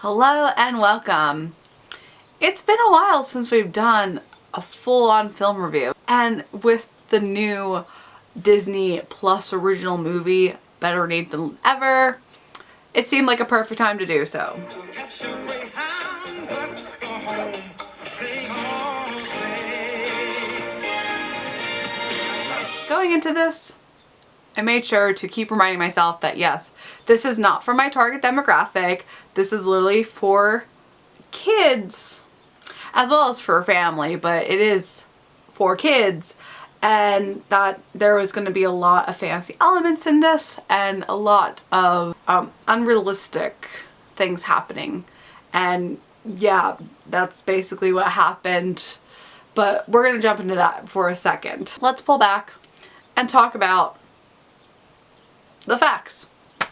Hello and welcome. It's been a while since we've done a full-on film review, and with the new Disney Plus original movie, Better Late Than Ever, it seemed like a perfect time to do so. Going into this, I made sure to keep reminding myself that yes, this is not for my target demographic. This is literally for kids as well as for family, but it is for kids, and that there was going to be a lot of fancy elements in this and a lot of unrealistic things happening. And yeah, that's basically what happened, but we're going to jump into that for a second. Let's pull back and talk about the facts.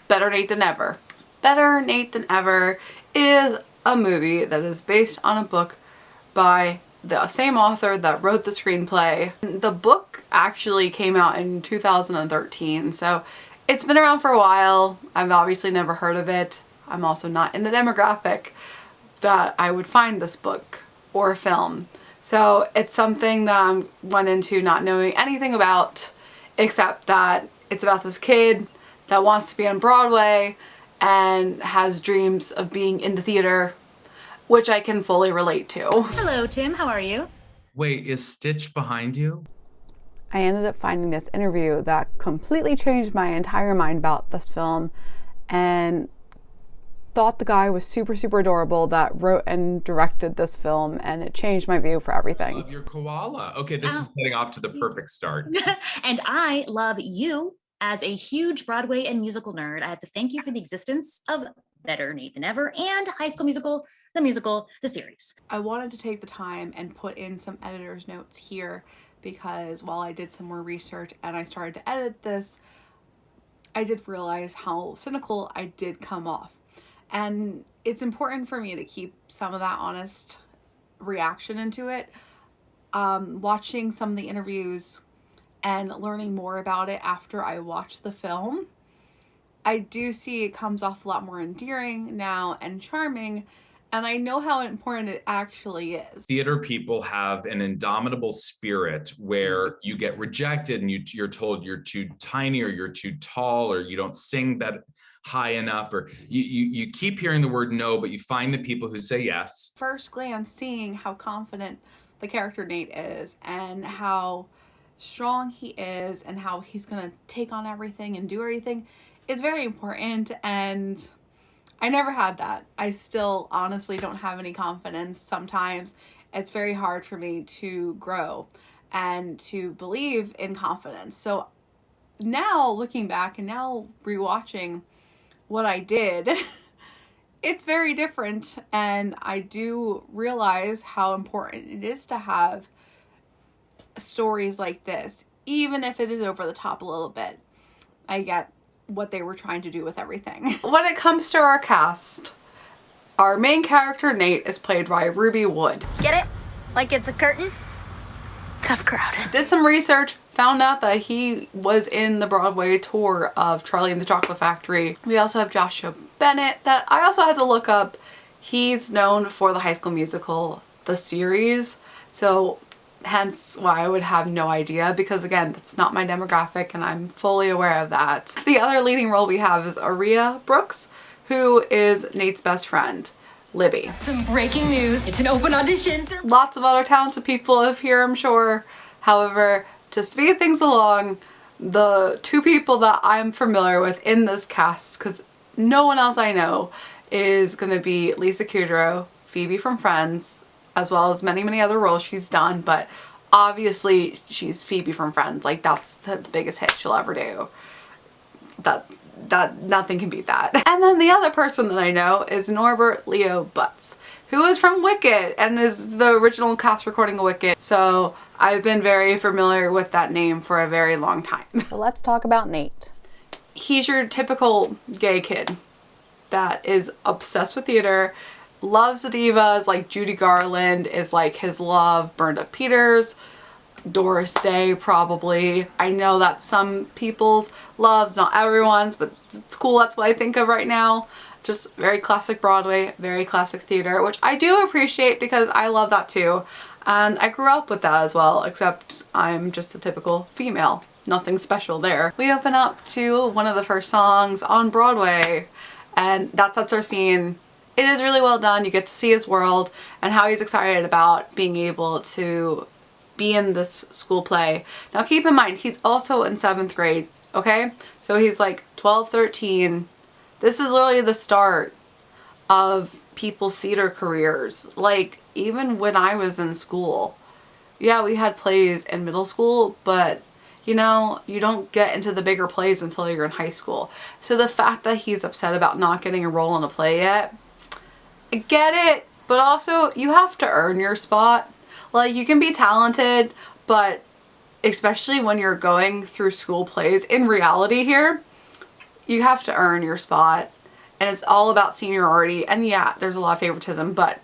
Better Late Than Ever. Better Late Than Ever is a movie that is based on a book by the same author that wrote the screenplay. The book actually came out in 2013, so it's been around for a while. I've obviously never heard of it. I'm also not in the demographic that I would find this book or film. So it's something that I went into not knowing anything about, except that it's about this kid that wants to be on Broadway and has dreams of being in the theater, which I can fully relate to. Hello, Tim. How are you? Wait, is Stitch behind you? I ended up finding this interview that completely changed my entire mind about this film, and thought the guy was super adorable that wrote and directed this film, and it changed my view for everything. I love your koala. Okay, this is getting off to the perfect start. And I love you. As a huge Broadway and musical nerd, I have to thank you for the existence of Better Late Than Ever and High School Musical, the series. I wanted to take the time and put in some editor's notes here because while I did some more research and I started to edit this, I did realize how cynical I did come off. And it's important for me to keep some of that honest reaction into it. Watching some of the interviews and learning more about it after I watched the film, I do see it comes off a lot more endearing now and charming, and I know how important it actually is. Theater people have an indomitable spirit where you get rejected and you're told you're too tiny or you're too tall or you don't sing that high enough, or you keep hearing the word no, but you find the people who say yes. First glance, seeing how confident the character Nate is and how strong he is and how he's gonna take on everything and do everything is very important, and I never had that. I still honestly don't have any confidence. Sometimes it's very hard for me to grow and to believe in confidence. So now looking back and now rewatching what I did, it's very different, and I do realize how important it is to have stories like this, even if it is over the top a little bit. I get what they were trying to do with everything. When it comes to our cast, our main character Nate is played by Ruby Wood. Get it? Like it's a curtain? Tough crowd. Did some research, found out that he was in the Broadway tour of Charlie and the Chocolate Factory. We also have Joshua Bennett that I also had to look up. He's known for the High School Musical, the series, so hence why I would have no idea, because again, that's not my demographic and I'm fully aware of that. The other leading role we have is Aria Brooks, who is Nate's best friend, Libby. Some breaking news. It's an open audition. Lots of other talented people live here, I'm sure. However, to speed things along, the two people that I'm familiar with in this cast, because no one else I know, is going to be Lisa Kudrow, Phoebe from Friends, as well as many other roles she's done, but obviously she's Phoebe from Friends. Like, that's the biggest hit she'll ever do. That nothing can beat that. And then the other person that I know is Norbert Leo Butz, who is from Wicked and is the original cast recording of Wicked. So I've been very familiar with that name for a very long time. So let's talk about Nate. He's your typical gay kid that is obsessed with theater, loves the divas, like Judy Garland is like his love, Bernadette Peters, Doris Day probably. I know that's some people's loves, not everyone's, but it's cool, that's what I think of right now. Just very classic Broadway, very classic theater, which I do appreciate because I love that too. And I grew up with that as well, except I'm just a typical female. Nothing special there. We open up to one of the first songs on Broadway, and that sets our scene. It is really well done. You get to see his world and how he's excited about being able to be in this school play. Now keep in mind, he's also in 7th grade, okay? So he's like 12, 13. This is literally the start of people's theater careers. Like, even when I was in school, yeah, we had plays in middle school, but you know, you don't get into the bigger plays until you're in high school. So the fact that he's upset about not getting a role in a play yet, I get it, but also you have to earn your spot. Like, you can be talented, but especially when you're going through school plays, in reality here, you have to earn your spot. And it's all about seniority. And yeah, there's a lot of favoritism, but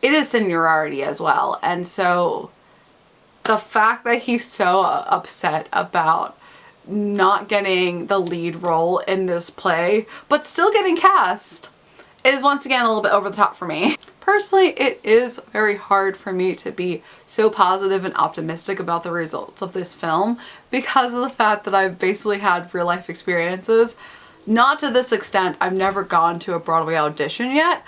it is seniority as well. And so the fact that he's so upset about not getting the lead role in this play, but still getting cast, is once again a little bit over the top for me. Personally, it is very hard for me to be so positive and optimistic about the results of this film because of the fact that I've basically had real life experiences. Not to this extent, I've never gone to a Broadway audition yet,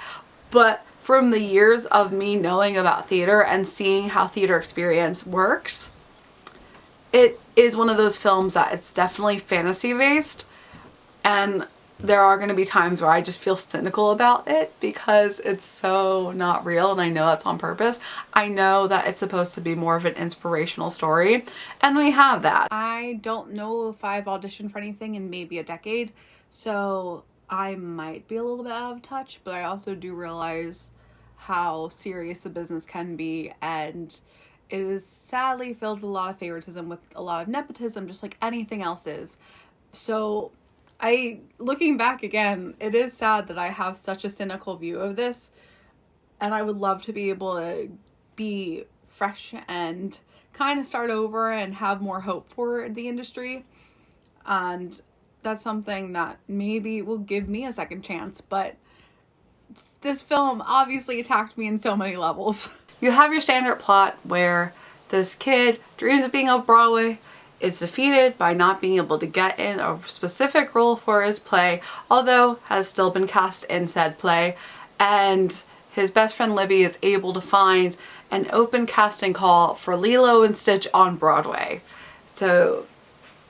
but from the years of me knowing about theater and seeing how theater experience works, it is one of those films that it's definitely fantasy based, and there are going to be times where I just feel cynical about it because it's so not real, and I know that's on purpose. I know that it's supposed to be more of an inspirational story, and we have that. I don't know if I've auditioned for anything in maybe a decade, so I might be a little bit out of touch, but I also do realize how serious the business can be, and it is sadly filled with a lot of favoritism, with a lot of nepotism, just like anything else is. So looking back again, it is sad that I have such a cynical view of this, and I would love to be able to be fresh and kind of start over and have more hope for the industry. And that's something that maybe will give me a second chance, but this film obviously attacked me in so many levels. You have your standard plot where this kid dreams of being on Broadway, is defeated by not being able to get in a specific role for his play, although has still been cast in said play, and his best friend Libby is able to find an open casting call for Lilo and Stitch on Broadway. So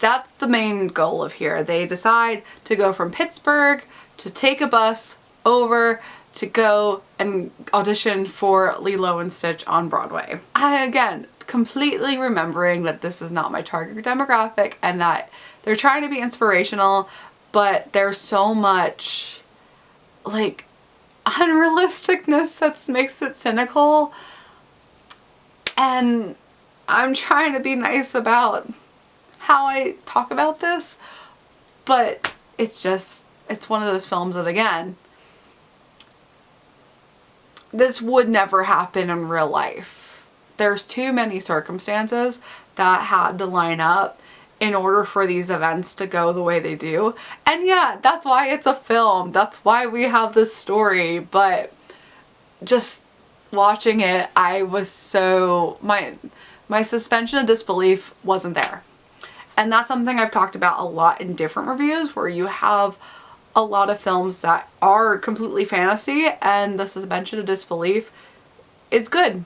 that's the main goal of here. They decide to go from Pittsburgh to take a bus over to go and audition for Lilo and Stitch on Broadway. Again, completely remembering that this is not my target demographic and that they're trying to be inspirational, but there's so much like unrealisticness that makes it cynical, and I'm trying to be nice about how I talk about this, but it's one of those films that, again, this would never happen in real life. There's too many circumstances that had to line up in order for these events to go the way they do. And yeah, that's why it's a film. That's why we have this story. But just watching it, I was so, my suspension of disbelief wasn't there. And that's something I've talked about a lot in different reviews, where you have a lot of films that are completely fantasy and the suspension of disbelief is good.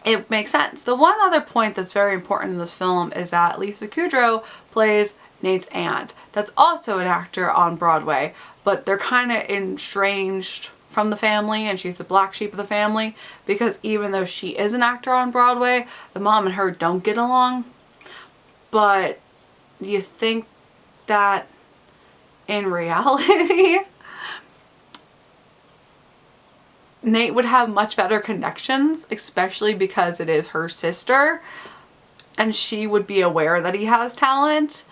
It makes sense. The one other point that's very important in this film is that Lisa Kudrow plays Nate's aunt. That's also an actor on Broadway, but they're kind of estranged from the family, and she's the black sheep of the family, because even though she is an actor on Broadway, the mom and her don't get along. But you think that in reality Nate would have much better connections, especially because it is her sister and she would be aware that he has talent.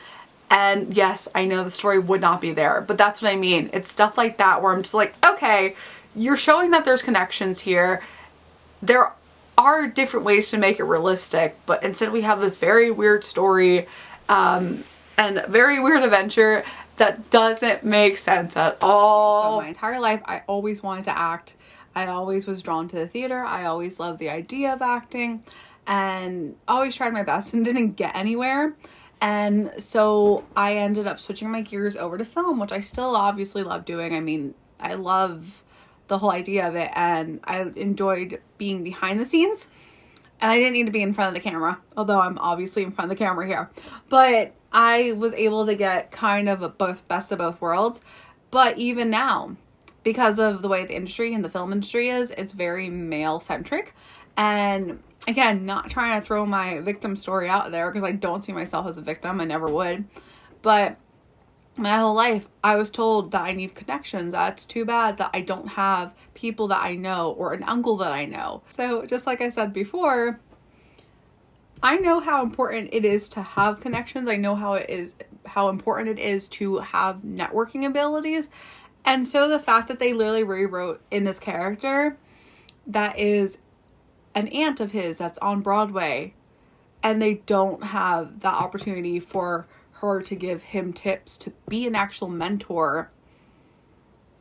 And yes, I know the story would not be there, but that's what I mean. It's stuff like that where I'm just like, okay, you're showing that there's connections here. There are different ways to make it realistic, but instead we have this very weird story and very weird adventure, that doesn't make sense at all. So my entire life, I always wanted to act. I always was drawn to the theater. I always loved the idea of acting and always tried my best and didn't get anywhere. And so I ended up switching my gears over to film, which I still obviously love doing. I mean, I love the whole idea of it, and I enjoyed being behind the scenes. And I didn't need to be in front of the camera, although I'm obviously in front of the camera here. But I was able to get kind of a best of both worlds. But even now, because of the way the industry and the film industry is, it's very male-centric. And again, not trying to throw my victim story out there because I don't see myself as a victim. I never would. But my whole life, I was told that I need connections. That's too bad that I don't have people that I know or an uncle that I know. So just like I said before, I know how important it is to have connections. I know how important it is to have networking abilities. And so the fact that they literally rewrote in this character that is an aunt of his that's on Broadway, and they don't have that opportunity for her to give him tips, to be an actual mentor,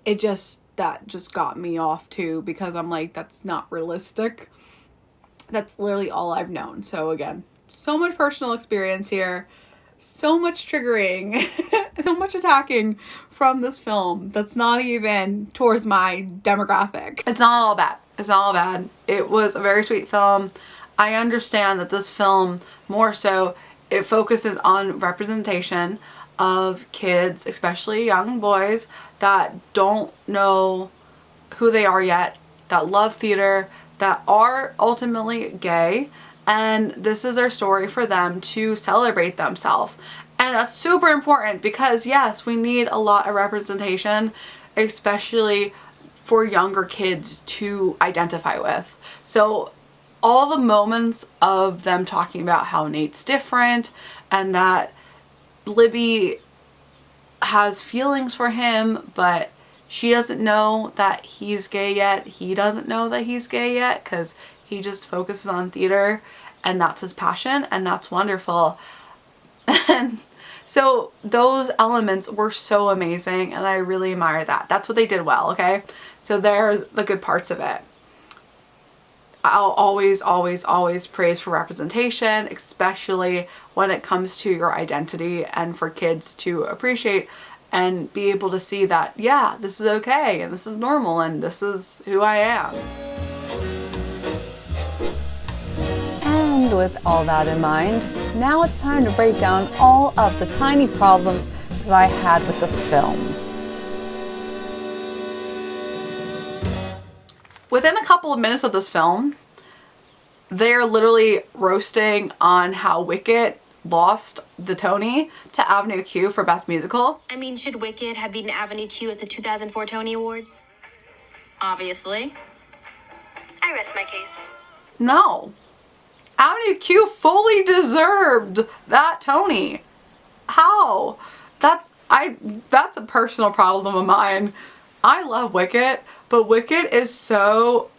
that just got me off too, because I'm like, that's not realistic. That's literally all I've known. So again, so much personal experience here, so much triggering, so much attacking from this film that's not even towards my demographic. It's not all bad. It's not all bad. It was a very sweet film. I understand that this film, more so, it focuses on representation of kids, especially young boys, that don't know who they are yet, that love theater, that are ultimately gay, and this is their story for them to celebrate themselves. And that's super important because yes, we need a lot of representation, especially for younger kids to identify with. So all the moments of them talking about how Nate's different and that Libby has feelings for him, but she doesn't know that he's gay yet. He doesn't know that he's gay yet because he just focuses on theater and that's his passion, and that's wonderful. And so those elements were so amazing, and I really admire that. That's what they did well, okay? So there's the good parts of it. I'll always, always, always praise for representation, especially when it comes to your identity, and for kids to appreciate and be able to see that, yeah, this is okay, and this is normal, and this is who I am. And with all that in mind, now it's time to break down all of the tiny problems that I had with this film. Within a couple of minutes of this film, they're literally roasting on how Wicked lost the Tony to Avenue Q for Best Musical. I mean, should Wicked have beaten Avenue Q at the 2004 Tony Awards? Obviously. I rest my case. No. Avenue Q fully deserved that Tony. How? That's a personal problem of mine. I love Wicked, but Wicked is so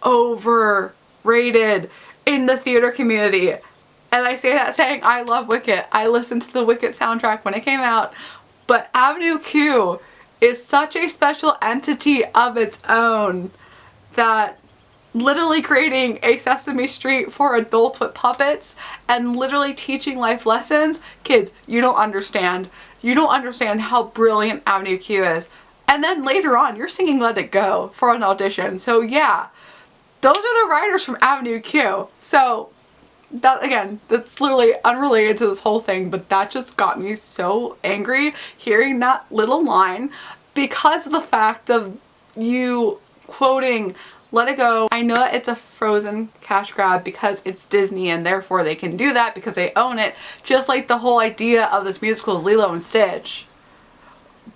overrated in the theater community. And I say that saying I love Wicked. I listened to the Wicked soundtrack when it came out. But Avenue Q is such a special entity of its own that literally creating a Sesame Street for adults with puppets and literally teaching life lessons. Kids, you don't understand. You don't understand how brilliant Avenue Q is. And then later on, you're singing Let It Go for an audition. So yeah, those are the writers from Avenue Q. So that, again, that's literally unrelated to this whole thing, but that just got me so angry hearing that little line because of the fact of you quoting Let It Go. I know that it's a Frozen cash grab because it's Disney and therefore they can do that because they own it, just like the whole idea of this musical is Lilo and Stitch.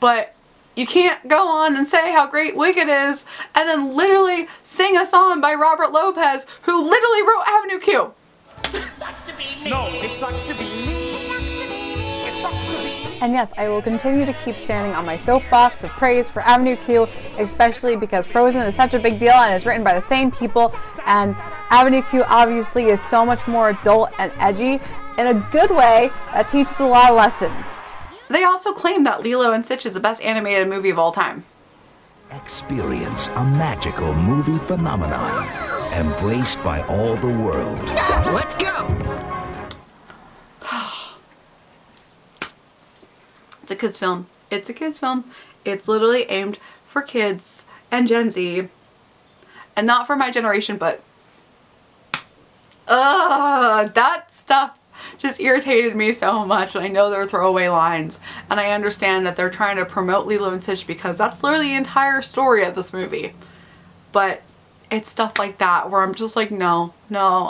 But you can't go on and say how great Wicked is and then literally sing a song by Robert Lopez, who literally wrote Avenue Q. It sucks to be me. No, it sucks to be me. It sucks to be me. And yes, I will continue to keep standing on my soapbox of praise for Avenue Q, especially because Frozen is such a big deal and it's written by the same people, and Avenue Q obviously is so much more adult and edgy in a good way that teaches a lot of lessons. They also claim that Lilo and Stitch is the best animated movie of all time. Experience a magical movie phenomenon embraced by all the world. Let's go! It's a kid's film. It's a kid's film. It's literally aimed for kids and Gen Z. And not for my generation, but that stuff just irritated me so much. And I know they're throwaway lines. And I understand that they're trying to promote Lilo and Stitch because that's literally the entire story of this movie. But it's stuff like that where I'm just like, no,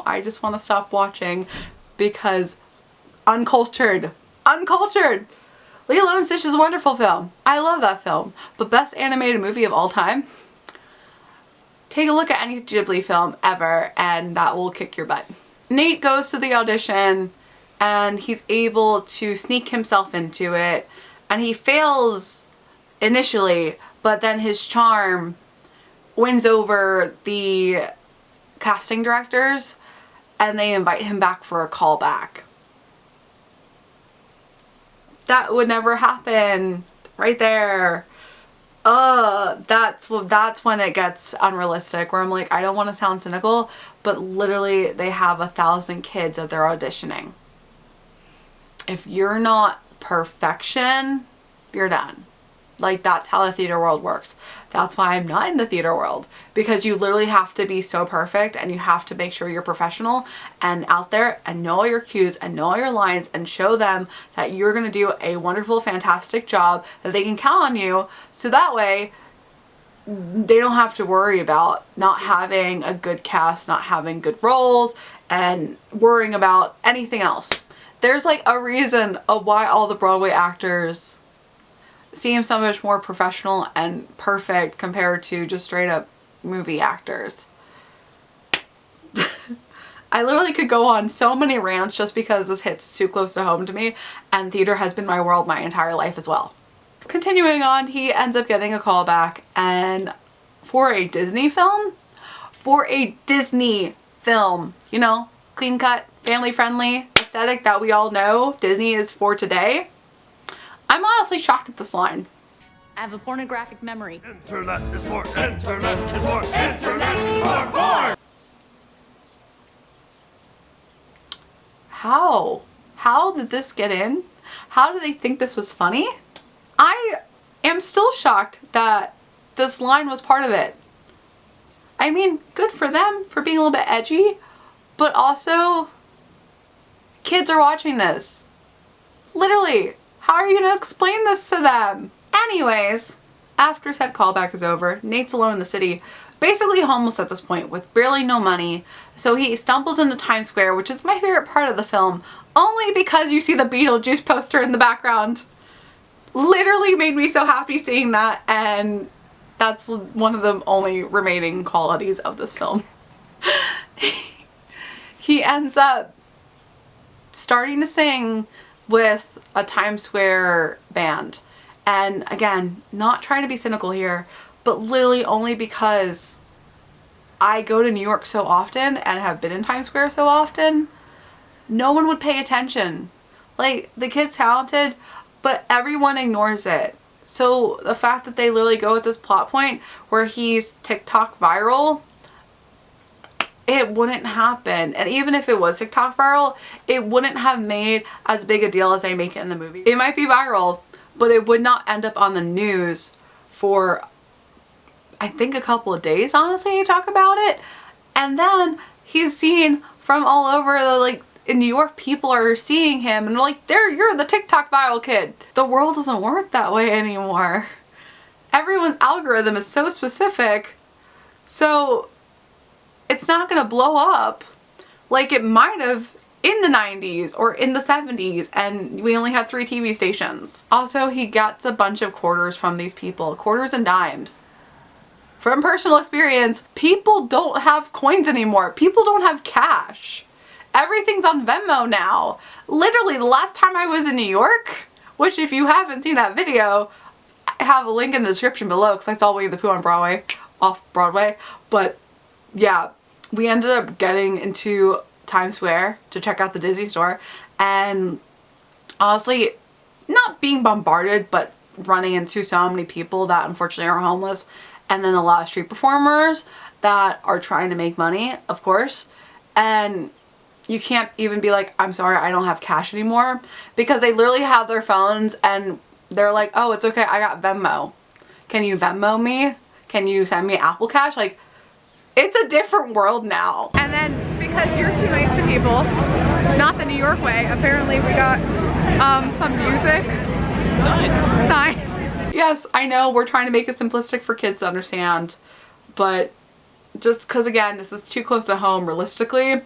I just want to stop watching because uncultured. Lilo and Stitch is a wonderful film. I love that film. But best animated movie of all time? Take a look at any Ghibli film ever and that will kick your butt. Nate goes to the audition and he's able to sneak himself into it, and he fails initially, but then his charm wins over the casting directors and they invite him back for a callback. That would never happen. Right there. That's when it gets unrealistic, where I'm like, I don't want to sound cynical, but literally they have 1,000 kids that they're auditioning. If you're not perfection, you're done. Like, that's how the theater world works. That's why I'm not in the theater world, because you literally have to be so perfect and you have to make sure you're professional and out there and know all your cues and know all your lines and show them that you're going to do a wonderful, fantastic job, that they can count on you, so that way they don't have to worry about not having a good cast, not having good roles, and worrying about anything else. There's like a reason of why all the Broadway actors seem so much more professional and perfect compared to just straight up movie actors. I literally could go on so many rants just because this hits too close to home to me, and theater has been my world my entire life as well. Continuing on, he ends up getting a call back, and for a Disney film, you know, clean cut, family friendly aesthetic that we all know Disney is for today, I'm honestly shocked at this line. I have a pornographic memory. Internet is for porn! How did this get in? How did they think this was funny? I am still shocked that this line was part of it. I mean, good for them for being a little bit edgy, but also kids are watching this. Literally. How are you going to explain this to them? Anyways, after said callback is over, Nate's alone in the city, basically homeless at this point with barely no money. So he stumbles into Times Square, which is my favorite part of the film, only because you see the Beetlejuice poster in the background. Literally made me so happy seeing that, and that's one of the only remaining qualities of this film. He ends up starting to sing with a Times Square band. And again, not trying to be cynical here, but literally only because I go to New York so often and have been in Times Square so often, no one would pay attention. Like, the kid's talented, but everyone ignores it. So the fact that they literally go with this plot point where he's TikTok viral, it wouldn't happen. And even if it was TikTok viral, it wouldn't have made as big a deal as they make it in the movie. It might be viral, but it would not end up on the news for, I think, a couple of days, honestly, to talk about it. And then he's seen from all over the, like, in New York, people are seeing him and they're like, there, you're the TikTok viral kid. The world doesn't work that way anymore. Everyone's algorithm is so specific. So it's not gonna blow up like it might have in the 90s or in the 70s, and we only had 3 TV stations. Also, he gets a bunch of quarters from these people, quarters and dimes. From personal experience, people don't have coins anymore. People don't have cash. Everything's on Venmo now. Literally, the last time I was in New York, which if you haven't seen that video, I have a link in the description below because I saw Winnie the Pooh on Broadway, off Broadway, but yeah, we ended up getting into Times Square to check out the Disney store, and honestly, not being bombarded, but running into so many people that unfortunately are homeless, and then a lot of street performers that are trying to make money, of course, and you can't even be like, I'm sorry, I don't have cash anymore, because they literally have their phones and they're like, oh, it's okay, I got Venmo. Can you Venmo me? Can you send me Apple Cash? Like, it's a different world now. And then because you're too nice to people, not the New York way, apparently we got some music. Sign. Yes, I know we're trying to make it simplistic for kids to understand, but just because, again, this is too close to home, realistically,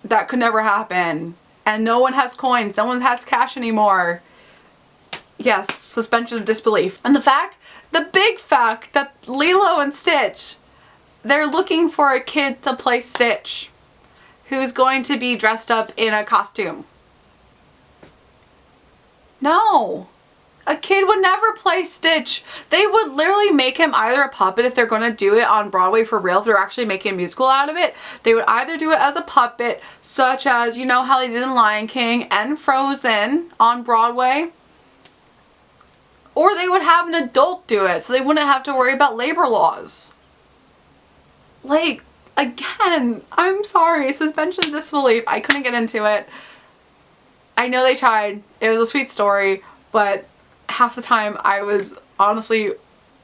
that could never happen. And no one has coins. No one has cash anymore. Yes, suspension of disbelief. And the big fact that Lilo and Stitch, they're looking for a kid to play Stitch who's going to be dressed up in a costume. No. A kid would never play Stitch. They would literally make him either a puppet if they're going to do it on Broadway for real, if they're actually making a musical out of it. They would either do it as a puppet, such as, you know how they did in Lion King and Frozen on Broadway, or they would have an adult do it so they wouldn't have to worry about labor laws. Like, again, I'm sorry, suspension of disbelief. I couldn't get into it. I know they tried. It was a sweet story, but half the time I was honestly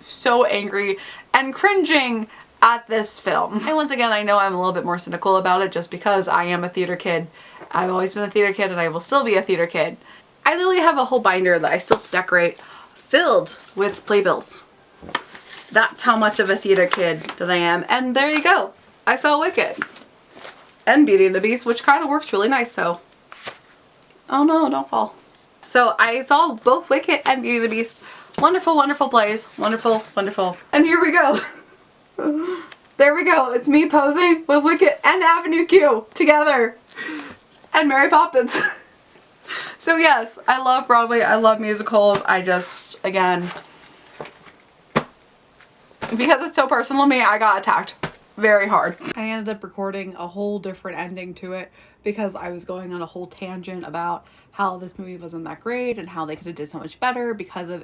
so angry and cringing at this film. And once again, I know I'm a little bit more cynical about it just because I am a theater kid. I've always been a theater kid and I will still be a theater kid. I literally have a whole binder that I still decorate filled with playbills. That's how much of a theater kid that I am. And there you go. I saw Wicked and Beauty and the Beast, which kind of works really nice, so. Oh no, don't fall. So I saw both Wicked and Beauty and the Beast. Wonderful, wonderful plays. Wonderful, wonderful. And here we go. There we go. It's me posing with Wicked and Avenue Q together. And Mary Poppins. So yes, I love Broadway. I love musicals. I just, again, because it's so personal to me, I got attacked very hard. I ended up recording a whole different ending to it because I was going on a whole tangent about how this movie wasn't that great and how they could have did so much better because of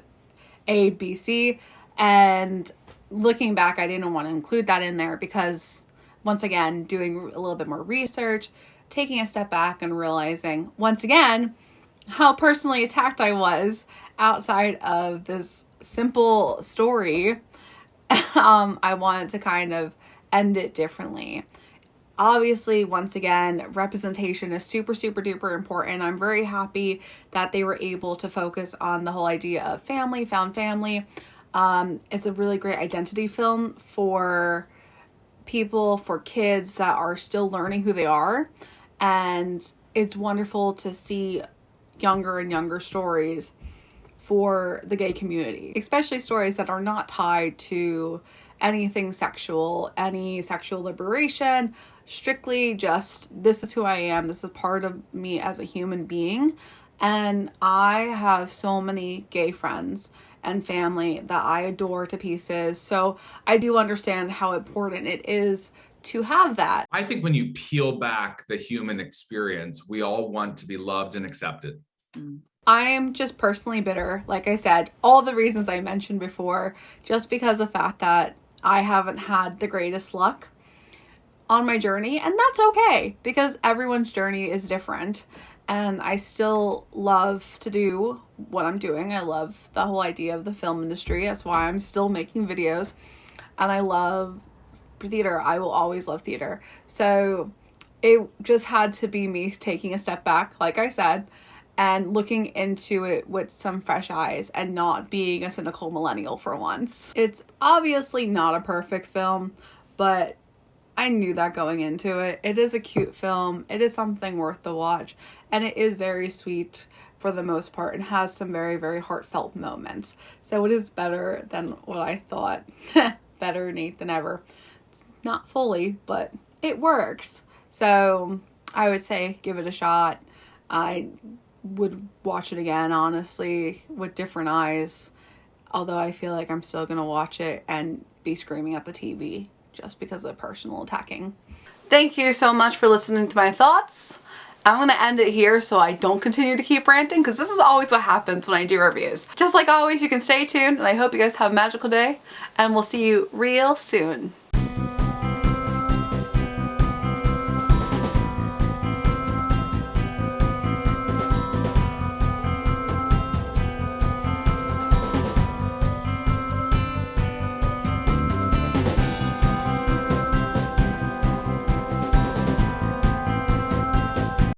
A, B, C. And looking back, I didn't want to include that in there because, once again, doing a little bit more research, taking a step back and realizing, once again, how personally attacked I was outside of this simple story. I wanted to kind of end it differently. Obviously, once again, representation is super, super duper important. I'm very happy that they were able to focus on the whole idea of family, found family. It's a really great identity film for people, for kids that are still learning who they are. And it's wonderful to see younger and younger stories for the gay community, especially stories that are not tied to anything sexual, any sexual liberation, strictly just, this is who I am, this is part of me as a human being. And I have so many gay friends and family that I adore to pieces. So I do understand how important it is to have that. I think when you peel back the human experience, we all want to be loved and accepted. I am just personally bitter, like I said, all the reasons I mentioned before, just because of the fact that I haven't had the greatest luck on my journey, and that's okay because everyone's journey is different. And I still love to do what I'm doing. I love the whole idea of the film industry. That's why I'm still making videos. And I love theater. I will always love theater. So it just had to be me taking a step back, like I said, and looking into it with some fresh eyes and not being a cynical millennial for once. It's obviously not a perfect film, but I knew that going into it. It is a cute film. It is something worth the watch. And it is very sweet for the most part and has some very, very heartfelt moments. So it is better than what I thought. Better Nate than ever. It's not fully, but it works. So I would say give it a shot. I would watch it again, honestly, with different eyes. Although I feel like I'm still going to watch it and be screaming at the TV just because of personal attacking. Thank you so much for listening to my thoughts. I'm gonna end it here so I don't continue to keep ranting, because this is always what happens when I do reviews. Just like always, you can stay tuned, and I hope you guys have a magical day, and we'll see you real soon.